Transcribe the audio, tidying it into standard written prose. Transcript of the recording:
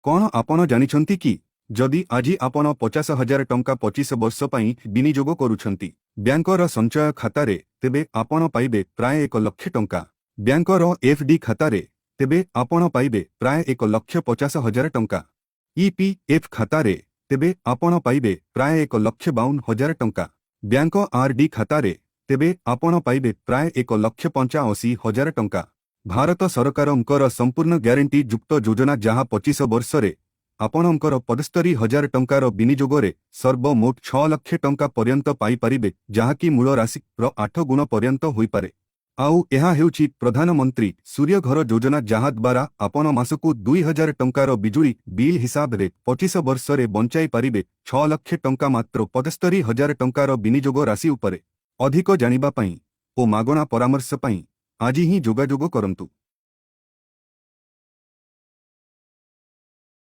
कौन आपण जानिछंती कि जदि आजि आपण 50,000 टंका 25 वर्ष पई विनियोग करूछंती बैंकर संचय खातारे तेबे आपण पाइबे प्राय 1 लाख टंका। बैंकर एफडी खातारे तेबे आपण पाइबे प्राय 1,50,000 टंका। ईपीएफ खातारे तेबे आपण पाइबे प्राय 1,52,000 टंका। बैंक आरडी खातारे तेबे आपण पाइबे प्राय 1,85,000 टंका। भारत सरकारंकर संपूर्ण ग्यारंटी युक्त योजना जहाँ 25 वर्ष रे आपणकर 75,000 टंकार विनियोगरे सर्वमोट 6 लाख टंका पर्यंत पाई परिबे जहाँकि मूल राशि 8 गुण पर्यंत होई पारे। आउ एहा हेउछि प्रधानमंत्री सूर्य घर योजना जहाँ द्वारा आपण मासकु 2,000 टंकार बिजुली बिल हिसाब रे 25 वर्ष रे बंचाई पारिबे 6 लाख टंका मात्र 75,000 टंकार विनियोग राशि उपरे। अधिक जानिबा पई ओ मागणा परामर्श पई आज ही जोगाजोग करंतु।